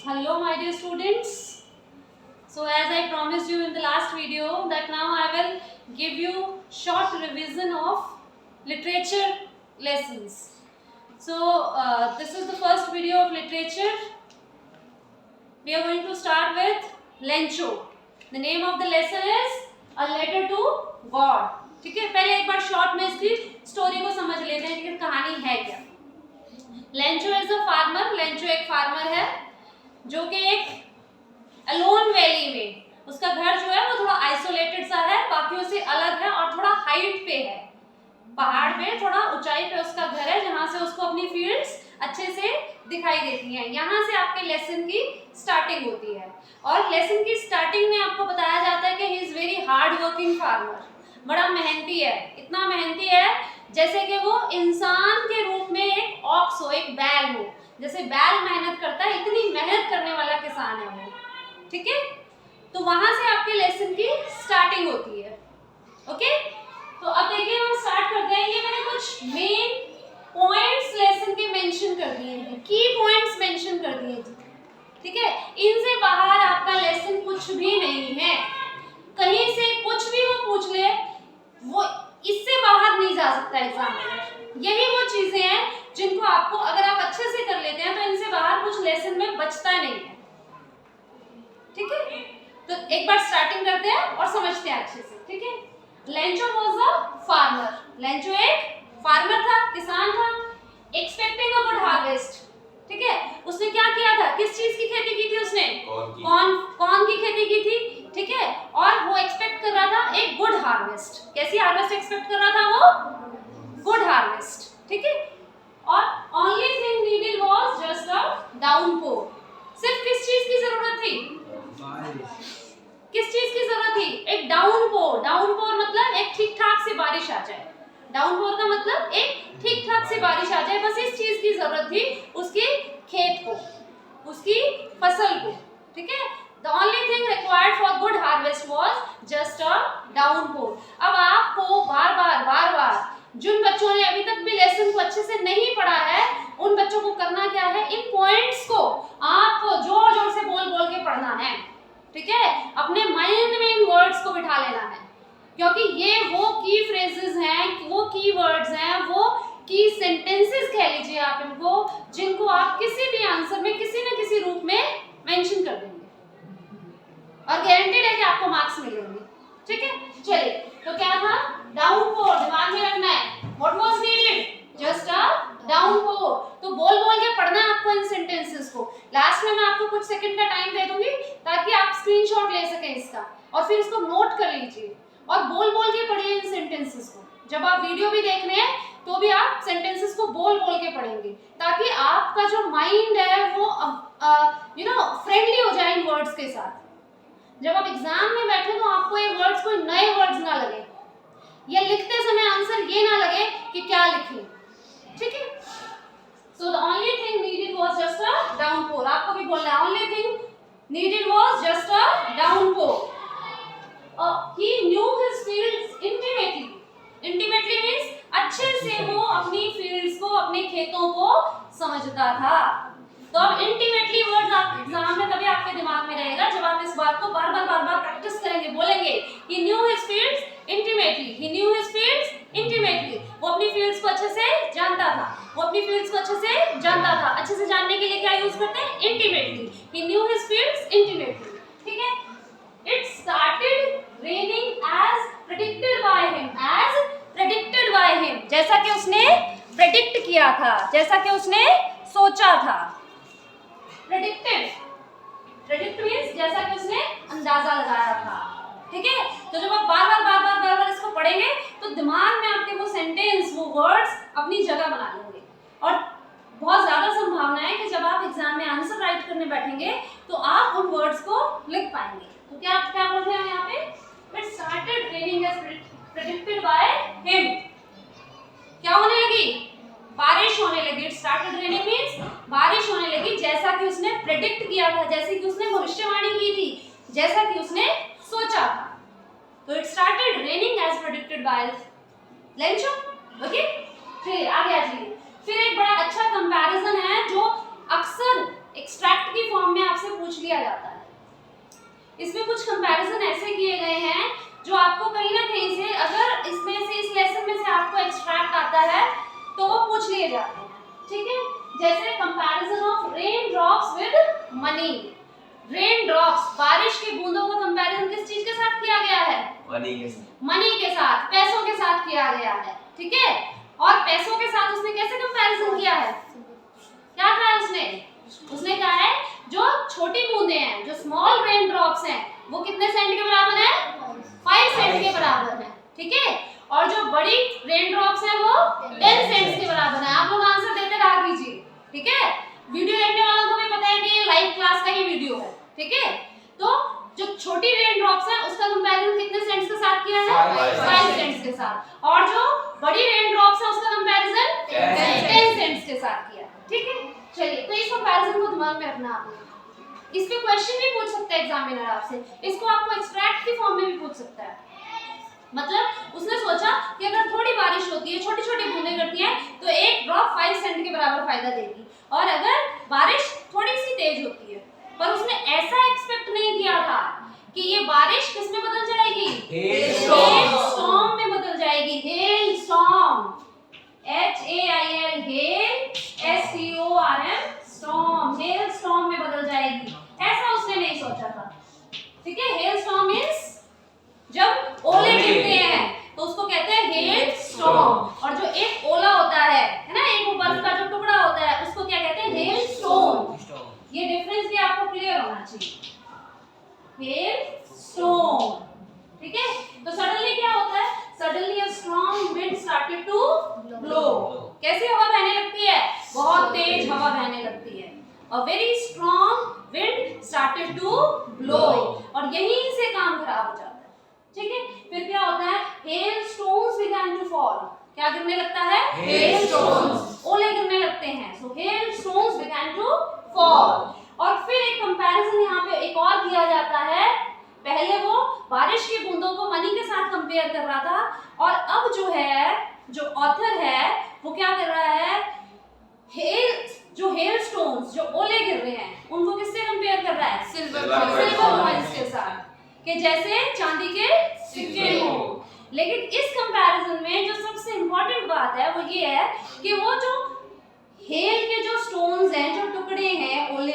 Hello my dear students. So as I promised you in the last video that now I will give you short revision of literature lessons. So this is the first video of literature. We are going to start with Lencho. The name of the lesson is A Letter to God. ठीक है, पहले एक बार short में इसकी story को समझ लेते हैं कि कहानी है क्या। Lencho is a farmer. Lencho एक फार्मर है जो कि एक अलोन वैली में, उसका घर जो है वो थोड़ा आइसोलेटेड सा है, बाकियों से अलग है और थोड़ा हाइट पे है, पहाड़ पे थोड़ा ऊंचाई पे उसका घर है, जहां से उसको अपनी फील्ड्स अच्छे से दिखाई देती हैं। यहाँ से आपके लेसन की स्टार्टिंग होती है और लेसन की स्टार्टिंग में आपको बताया जाता है कि he is very hard working farmer, बड़ा मेहनती है, इतना मेहनती है जैसे कि वो इंसान के रूप में एक ऑक्स हो, एक बैल हो, जैसे बैल मेहनत करता है इतनी मेहनत करने वाला किसान है वो। ठीक है, तो वहां से आपके लेसन की स्टार्टिंग होती है। ओके, तो अब देखिए हम स्टार्ट करते हैं। ये मैंने कुछ मेन पॉइंट्स लेसन के मेंशन कर दिए हैं, की पॉइंट्स मेंशन कर दिए हैं। ठीक है, इनसे बाहर आपका लेसन कुछ भी नहीं है, कहीं से कुछ भी वो पूछ ले वो इससे बाहर नहीं जा सकता एग्जामिनर। यही वो चीजें हैं जिनको आपको अगर आप अच्छे से कर लेते हैं तो इनसे बाहर कुछ लेसन में बचता नहीं है। ठीक है, तो एक बार स्टार्टिंग करते हैं और समझते हैं अच्छे से। ठीक है, Lencho was a farmer. Lencho एक फार्मर था, किसान था, एक्सपेक्टिंग अ गुड हार्वेस्ट। ठीक है, उसने क्या किया था, किस चीज की खेती की थी उसने, कॉर्न की खेती की थी। ठीक है, और वो एक्सपेक्ट कर रहा था एक गुड हार्वेस्ट। कैसी हार्वेस्ट एक्सपेक्ट कर रहा था वो, गुड हार्वेस्ट। ठीक है, और only thing needed was just a downpour. सिर्फ किस चीज की जरूरत थी, किस चीज की जरूरत थी, एक डाउनपोर। डाउनपोर मतलब एक ठीक ठाक से बारिश आ जाए, डाउनपोर का मतलब एक ठीक ठाक से बारिश आ जाए, बस इस चीज की जरूरत थी उसके खेत को, उसकी फसल को। ठीक है, the only thing required for good harvest was just a downpour। अब आपको बार बार जिन बच्चों ने अभी तक भी लेसन को अच्छे से नहीं पढ़ा है उन बच्चों को करना क्या है, इन पॉइंट्स को आपको जोर जोर से बोल बोल के पढ़ना है। ठीक है, अपने माइंड में इन वर्ड्स को बिठा लेना है, क्योंकि ये वो की फ्रेजेस हैं, वो की वर्ड्स हैं, वो की सेंटेंसेस कह लीजिए आप इनको, जिनको आप किसी भी आंसर में किसी न किसी रूप में मेंशन कर देंगे और गारंटीड है कि आपको मार्क्स मिलेंगे। ठीक है, चलिए, तो क्या था, डाउनपोर, दिमाग में रखना है। What was needed, just a downpour. तो बोल बोल के पढ़ना है आपको इन सेंटेंसेस को। लास्ट में मैं आपको कुछ सेकंड का टाइम दे दूंगी ताकि आप स्क्रीनशॉट ले सकें इसका और फिर इसको नोट कर लीजिए और बोल बोल के पढ़िए इन सेंटेंसेस को। जब आप वीडियो भी देख रहे हैं तो भी आप सेंटेंसेस को बोल बोल के पढ़ेंगे ताकि आपका जो माइंड है वो फ्रेंडली हो जाए इन वर्ड्स के साथ। जब आप एग्जाम में बैठे तो आपको ये वर्ड्स कोई नए वर्ड्स ना लगे, या लिखते समय आंसर ये ना लगे कि क्या लिखें। ठीक है, so the only thing needed was just a downpour. आपको भी बोलना है, only thing needed was just a downpour. He knew his fields intimately. Intimately means अच्छे से वो अपनी फील्ड्स को, अपने खेतों को समझता था। तो अब इंटीमेटली वर्ड्स आप एग्जाम में तभी आपके दिमाग में रहेगा जब आप इस बात को बार बार प्रैक्टिस करेंगे, बोलेंगे। He knew his fields intimately. He knew his fields intimately. वो अपनी फील्ड्स को अच्छे से जानता था, वो अपनी फील्ड्स को अच्छे से जानता था। अच्छे से जानने के लिए क्या यूज करते हैं, intimately. He knew his fields intimately. ठीक है, it started raining as predicted by him. As predicted by him, जैसा कि उसने प्रेडिक्ट किया था, जैसा कि उसने सोचा था। प्रेडिक्ट मींस जैसा कि उसने अंदाजा लगाया था। ठीक है, तो जब आप बार इसको पढ़ेंगे तो दिमाग में आपके वो सेंटेंस, वो वर्ड्स अपनी जगह बना लेंगे और बहुत ज्यादा संभावना है कि जब आप एग्जाम में आंसर राइट करने बैठेंगे तो आप उन वर्ड्स को लिख पाएंगे। तो क्या बोल रहे हैं यहाँ पे, it started raining as predicted by him. क्या होने लगी, बारिश होने लगी। इट स्टार्टेड रेनिंग मींस बारिश होने लगी जैसा कि उसने प्रेडिक्ट किया था, जैसे कि उसने भविष्यवाणी की थी, जैसा कि उसने सोचा था। तो it started raining as predicted by Lencho. Okay, फिर आगे आ जाइए। फिर एक बड़ा अच्छा कंपैरिजन है जो अक्सर एक्सट्रैक्ट की फॉर्म में आपसे ऐसे किए गए हैं जो आपको कहीं ना कहीं से, अगर इसमें से इस लेसन में से आपको एक्सट्रैक्ट आता है तो वो पूछ लिए जाते हैं, ठीक है। जैसे comparison of rain drops with money. Rain drops, बारिश की बूंदों का कंपैरिजन किस चीज के साथ किया गया है? मनी के साथ, पैसों के साथ किया गया है, ठीक है। और पैसों के साथ उसने कैसे कंपैरिजन किया है? क्या कहा है उसने कहा है जो छोटी बूंदें हैं, जो स्मॉल रेन ड्रॉप्स हैं, वो कितने सेंट के बराबर है? 5 सेंट के बराबर है, ठीक है। और जो बड़ी रेन ड्रॉप्स हैं वो 10 सेंट्स के बराबर है। आप लोग आंसर देते रहा कीजिए, ठीक है। वीडियो देखने वालों को भी पता है कि ये लाइव क्लास का ही वीडियो है, ठीक है। तो जो छोटी रेन ड्रॉप्स है उसका कंपैरिजन कितने सेंट्स के साथ किया है? 5 सेंट्स के साथ। और जो बड़ी रेन ड्रॉप्स है उसका कंपैरिजन 10 सेंट्स के साथ किया, ठीक है। चलिए, तो इस कंपैरिजन को दिमाग में रखना आपने। इस पे क्वेश्चन भी पूछ सकता है एग्जामिनर आपसे, इसको आपको एक्सट्रैक्ट की फॉर्म में भी पूछ सकता है। मतलब उसने सोचा कि अगर थोड़ी बारिश होती है, छोटी छोटी बूंदें करती हैं, तो एक ड्रॉप 5 सेंट के बराबर फायदा देगी। और अगर बारिश थोड़ी सी तेज होती है, पर उसने ऐसा एक्सपेक्ट नहीं किया था कि ये बारिश किस में बदल जाएगी? हेल स्टॉर्म में बदल जाएगी। Hello storm, HAIL, hello, STORM, storm, hello storm में बदल जाएगी, ऐसा उसने नहीं सोचा था, ठीक है। हेल स्टॉर्म मींस जब ओले गिरते हैं तो उसको कहते हैं हेल स्टॉर्म। और जो एक ओला होता है ना, एक बर्फ का जो टुकड़ा होता है, उसको क्या कहते हैं? Hello stone. ये डिफरेंस भी आपको क्लियर होना चाहिए। हेल स्टोन, ठीक है। तो सडनली क्या होता है? Suddenly a strong wind started to blow. कैसी हवा बहने लगती है? बहुत तेज हवा बहने लगती है। A very strong wind started to blow. और यहीं से काम खराब हो जाता है, ठीक है। फिर क्या होता है? Hail stones begin to fall. क्या गिरने लगता है? हेल स्टोन्स, ओले गिरने लगते हैं। So hail stones begin to fall. और फिर एक कंपैरिजन यहाँ पे एक और किया जाता है। पहले वो बारिश की बूंदों को मनी के साथ कंपेयर कर रहा था, और अब जो है, जो ऑथर है, वो क्या कर रहा है? जो हेल स्टोन्स, जो ओले गिर रहे हैं, उनको किससे कंपेयर कर रहा है? सिल्वर कॉइंस के साथ, कि जैसे चांदी के सिक्के हो। लेकिन इस कंपैरिजन में जो सबसे इंपॉर्टेंट बात है वो ये है कि वो जो हेल के जो स्टोन्स हैं, जो टुकड़े हैं, ओले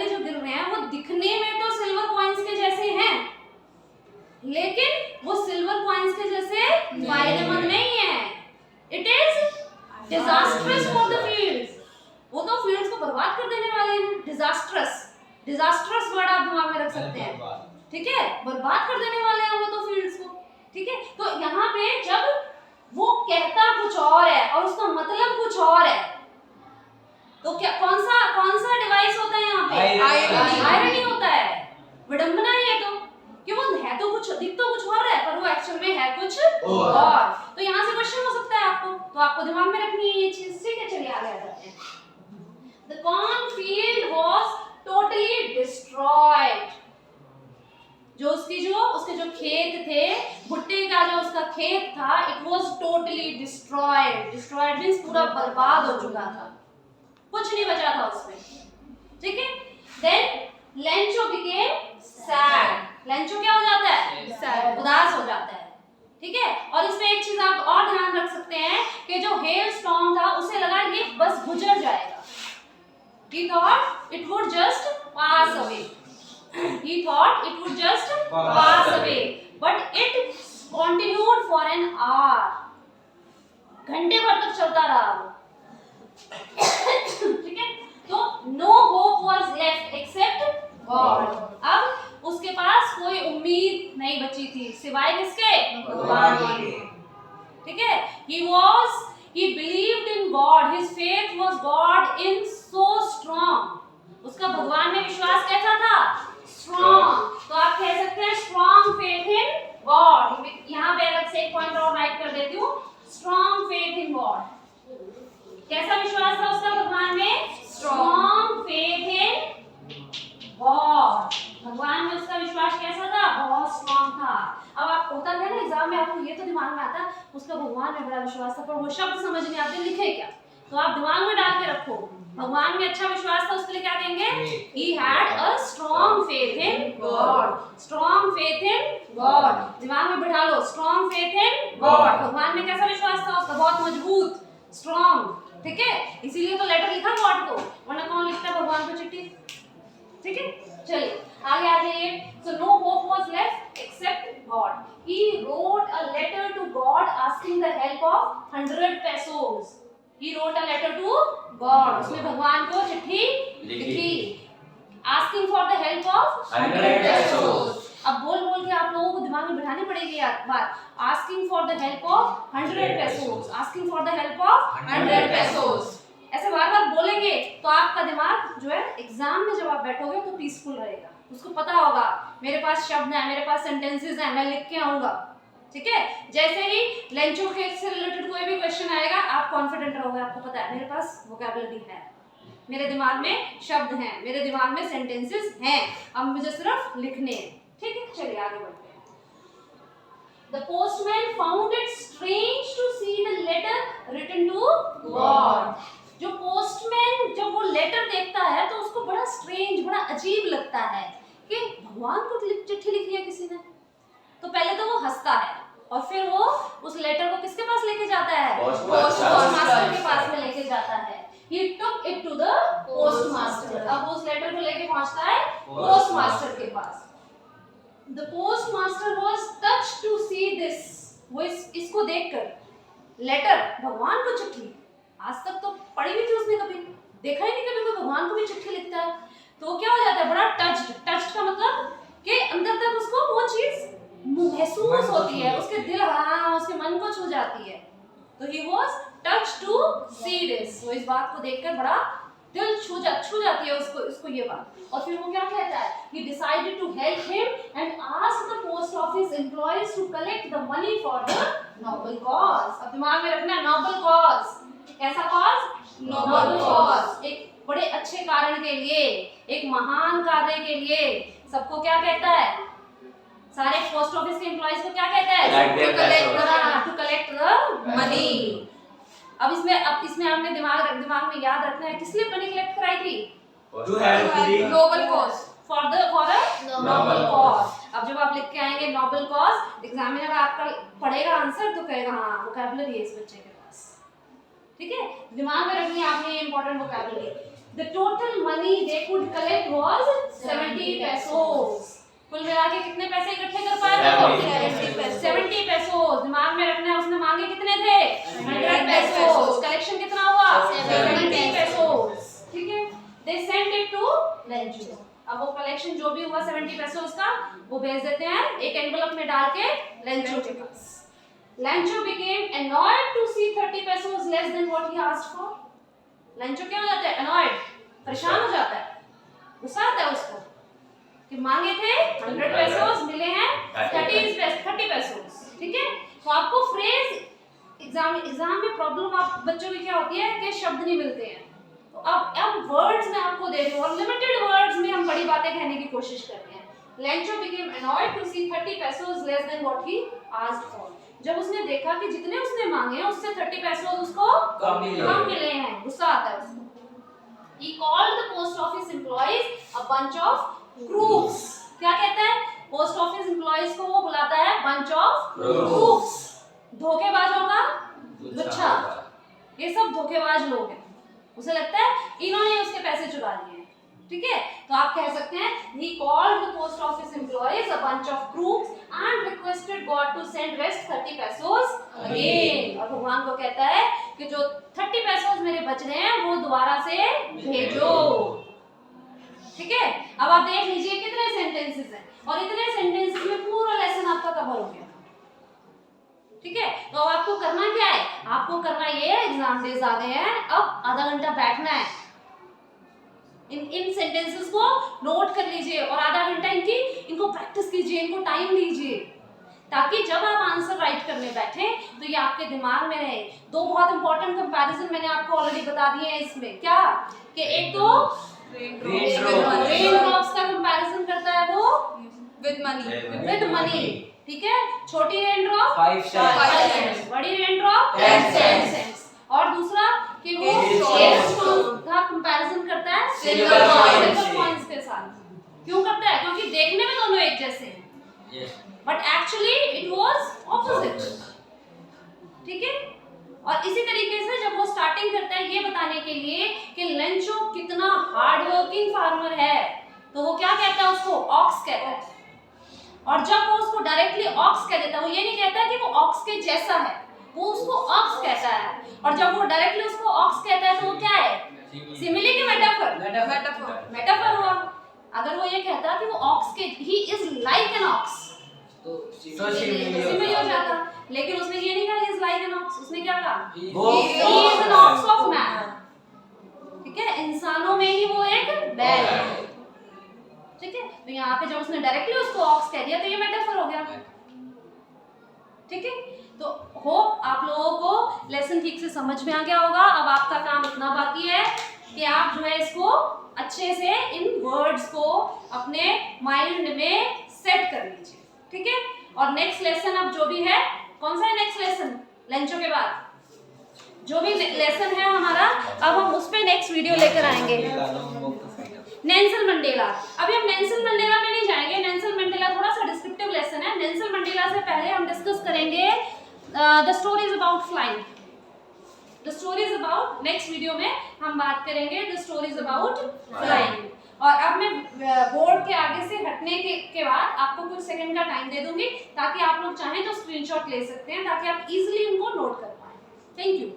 जो गिर रहे हैं, वो दिखने में तो सिल्वर कॉइंस के जैसे हैं, लेकिन वो सिल्वर कॉइंस के जैसे फायदेमंद नहीं है। It is disastrous for the fields. वो तो फील्ड्स को बर्बाद कर देने वाले हैं। डिजास्ट्रस वर्ड आप दिमाग में रख सकते हैं, ठीक है। बर्बाद कर देने वाले हैं वो तो फील्ड्स को, ठीक है। तो यहाँ पे जब वो कहता कुछ और है और उसका मतलब कुछ और है, तो क्या कौन सा डिवाइस होता है यहाँ पे? आयरनी होता है, विडंबना ही है। तो कि वो है तो कुछ, दिख तो कुछ और है, पर वो एक्चुअल में है कुछ और। तो यहाँ से क्वेश्चन हो सकता है आपको, तो आपको दिमाग में रखनी है ये चीज, ठीक है। चलिए आगे आ जाते हैं। The cornfield was totally destroyed. उसके जो खेत थे, भुट्टे का जो उसका खेत था, it was totally destroyed. Destroyed means पूरा बर्बाद हो चुका था, कुछ नहीं बचा था उसमें, ठीक है। Then Lencho became sad. Lencho क्या हो जाता है? Sad, उदास हो जाता है, ठीक है। और इसमें एक चीज आप और ध्यान रख सकते हैं कि जो हेल स्टॉर्म था, उसे लगा ये बस गुजर जाएगा। He thought it would just pass away. But it continued for an hour. घंटे भर तक चलता रहा वो, ठीक है। तो no hope was left except God. अब उसके पास कोई उम्मीद नहीं बची थी सिवाय किसके? भगवान के, ठीक है। He believed in God. His faith was God in so strong. उसका भगवान में विश्वास कैसा था? Strong. तो आप कह सकते हैं strong faith in God. यहाँ पे अलग से एक पॉइंट और राइट कर देती हूँ, strong faith in God. कैसा विश्वास था उसका भगवान में? Strong faith in God. भगवान में उसका विश्वास कैसा था? बहुत स्ट्रॉन्ग था। अब आप होता है ना एग्जाम में, आपको ये तो दिमाग में आता है उसका भगवान में बड़ा विश्वास था, पर वो शब्द समझ नहीं आते लिखे क्या। तो आप दिमाग में डाल के रखो, भगवान में अच्छा विश्वास था, उसके लिए क्या कहेंगे? He had a strong faith in God. Strong faith in God. दिमाग में बिठा लो, strong faith in God. भगवान में कैसा विश्वास था उसका? बहुत मजबूत, strong, ठीक है? इसीलिए तो लेटर लिखा गॉड को, वरना कौन लिखता है भगवान को चिट्ठी? ठीक है, चलिए आगे आ जाइए। So no hope was left except God. He wrote a letter to God asking the help of 100 pesos. He wrote a letter to God. उसने भगवान को चिट्ठी लिखी, asking for the help of 100 pesos. अब बोल बोल के आप लोगों को दिमाग में बिठानी पड़ेगी यार बात। Asking for the help of 100 pesos. Asking for the help of 100 pesos. ऐसे बार बार बोलेंगे तो आपका दिमाग जो है एग्जाम में जब आप बैठोगे तो पीसफुल रहेगा, उसको पता होगा मेरे पास शब्द है, मेरे पास सेंटेंसेस हैं, मैं लिख के आऊंगा, ठीक है? जैसे ही लेंचो खेत से रिलेटेड कोई भी क्वेश्चन आएगा आप कॉन्फिडेंट रहोगे, आपको पता है मेरे पास वोकैबुलरी है, मेरे दिमाग में शब्द हैं, मेरे दिमाग में सेंटेंसेस हैं, अब मुझे सिर्फ लिखने हैं, ठीक है? चलिए आगे बढ़ते हैं। The postman found it strange to see the letter written to God. जो पोस्टमैन जब वो लेटर देखता है तो उसको बड़ा स्ट्रेंज, बड़ा अजीब लगता है कि भगवान को चिट्ठी लिखी है किसी ने। तो पहले तो वो हंसता है और फिर वो उस लेटर को किसके पास लेके जाता है? पोस्टमास्टर के पास में लेके जाता है। He took it to the postmaster. अब उस लेटर को लेके पहुंचता है पोस्टमास्टर के पास। The postmaster was touched to see this. वो इसको देखकर लेटर, भगवान को चिट्ठी, आज तक तो पढ़ी भी थी उसने, कभी देखा ही नहीं कभी कोई भगवान को भी चिट्ठी लिखता है, तो क्या हो जाता है? बड़ा टच्ड। टच्ड का मतलब कि अंदर तक उसको वो चीज महसूस होती है, उसके दिल, हाँ, उसके मन को छू जाती है। तो he was touched to see this. वो इस बात को देखकर बड़ा दिल छू जाती है उसको ये बात। और फिर वो क्या कहता है? He decided to help him and asked the post office employees to collect the money for the noble cause. अब दिमाग में रखना, noble cause, कैसा कॉज? नोबल कॉज, एक बड़े अच्छे कारण के लिए, एक महान कार्य के लिए। सबको क्या कहता है? सारे पोस्ट ऑफिस के एम्प्लॉइज को क्या कहता है? To collect the money. अब इसमें हमने दिमाग में याद रखना है किस लिए मनी कलेक्ट कराई थी? To help the noble cause, for a noble cause. अब जब आप लिख के आएंगे नोबल कॉज, एग्जामिनर आपका पढ़ेगा आंसर तो कहेगा हाँ वोकैबुलरी है इस बच्चे के पास, ठीक है? दिमाग में रखनी है आपने ये important vocabulary. The total money they could collect was 70 pesos. कुल मिला के कितने पैसे इकट्ठे कर पाए थे? 70 pesos। दिमाग में रखना है उसने मांगे कितने थे? 100 pesos। कलेक्शन कितना हुआ? 70 pesos, ठीक है? They sent it to Lencho. अब वो कलेक्शन जो भी हुआ 70 pesos का वो भेज देते हैं एक एनवेलप में डाल के लेंचो के पास। Lencho became annoyed to see 30 pesos less than what he asked for. Lencho क्या हो जाता है? Annoyed, परेशान हो जाता है, गुस्सा आता है उसको कि मांगे थे 100 pesos, मिले हैं 30 pesos, ठीक है? तो आपको फ्रेज एग्जाम में प्रॉब्लम आप बच्चों की क्या होती है कि शब्द नहीं मिलते हैं, तो अब वर्ड्स में आपको दे रही हूँ और लिमिटेड वर्ड्स में हम बड़ी बातें कहने की कोशिश करते हैं। Lencho became annoyed to see 30 pesos less than what he asked for. जब उसने देखा कि जितने उसने मांगे हैं उससे 30 पैसे उसको कम मिले हैं, गुस्सा आता है उसको। He called the post office employees a bunch of crooks. क्या कहता है? पोस्ट ऑफिस एम्प्लॉइज को वो बुलाता है bunch of crooks, धोखेबाजों का गुच्छा। ये सब धोखेबाज लोग हैं, उसे लगता है इन्होंने उसके पैसे चुरा लिए हैं, ठीक है? तो आप कह सकते हैं he called the post office employees a bunch of crooks and requested God to send rest 30 pesos again. और भगवान को कहता है कि जो 30 pesos मेरे बच रहे हैं वो दोबारा से भेजो, ठीक है? अब आप देख लीजिए कितने सेंटेंसेस हैं और इतने सेंटेंसेस में पूरा लेसन आपका कवर हो गया, ठीक है? तो अब आपको करना क्या है? आपको करना ये, एग्जाम डेज आ गए हैं, अब आधा घंटा बैठना है, इन सेंटेंसेस को नोट कर लीजिए और आधा घंटा इनको प्रैक्टिस कीजिए, इनको टाइम दीजिए, ताकि जब आप आंसर राइट करने बैठे तो ये आपके दिमाग में रहे। दो बहुत इंपॉर्टेंट कंपैरिजन मैंने आपको ऑलरेडी बता दिए हैं इसमें, क्या कि एक तो रेन ड्रॉप्स का कंपैरिजन करता है वो विद मनी, ठीक है? छोटी रेन ड्रॉप 5 सेंट्स, बड़ी रेन ड्रॉप 10 सेंट्स, और दूसरा कि वो Hailstones hailstones का कंपैरिजन करता है Silver coins से। coins के साथ। क्यों करता है? क्योंकि देखने में दोनों एक जैसे हैं, Yes. But actually it was opposite. ठीक है। और इसी तरीके से जब वो स्टार्टिंग करता है ये बताने के लिए कि लेंचो कितना हार्ड वर्किंग फार्मर है, तो वो क्या कहता है? उसको ऑक्स कहता है। और जब वो उसको डायरेक्टली ऑक्स कह देता है, वो ये नहीं कहता कि वो ऑक्स के जैसा है, वो उसको ऑक्स कहता है। और जब वो डायरेक्टली उसको ऑक्स कहता है तो वो क्या है? सिमिली की मेटाफर? मेटाफर हुआ। अगर वो ये कहता कि वो ऑक्स के he is like an ox तो सिमिली हो जाता, लेकिन उसने ये नहीं कहा he is like an ox, उसने क्या कहा? वो he is an ox of man. ठीक है, इंसानों में ही वो एक बैल है। ठीक है, तो यहाँ पे जब उसने डायरेक्टली उसको ऑक्स कह दिया तो ये मेटाफर हो गया। ठीक है, तो होप आप लोगों को लेसन ठीक से समझ में आ गया होगा। अब आपका काम इतना बाकी है कि आप जो है इसको अच्छे से इन वर्ड्स को अपने माइंड में सेट कर लीजिए। ठीक है, और नेक्स्ट लेसन अब जो भी है, कौन सा है नेक्स्ट लेसन? लेंचो के बाद जो भी लेसन है हमारा, अब हम उस पे नेक्स्ट वीडियो लेकर आएंगे। Nelson Mandela. अभी हम नेल्सन मंडेला में नहीं जाएंगे, नेल्सन मंडेला थोड़ा सा डिस्क्रिप्टिव लेसन है। नेल्सन मंडेला से पहले हम डिस्कस करेंगे the stories about flying. The stories about, next video में हम बात करेंगे द स्टोरीज अबाउट फ्लाइंग। और अब मैं बोर्ड के आगे से हटने के बाद आपको कुछ सेकंड का टाइम दे दूंगी, ताकि आप लोग चाहें तो स्क्रीनशॉट ले सकते हैं, ताकि आप इजीली उनको नोट कर पाएं। Thank you.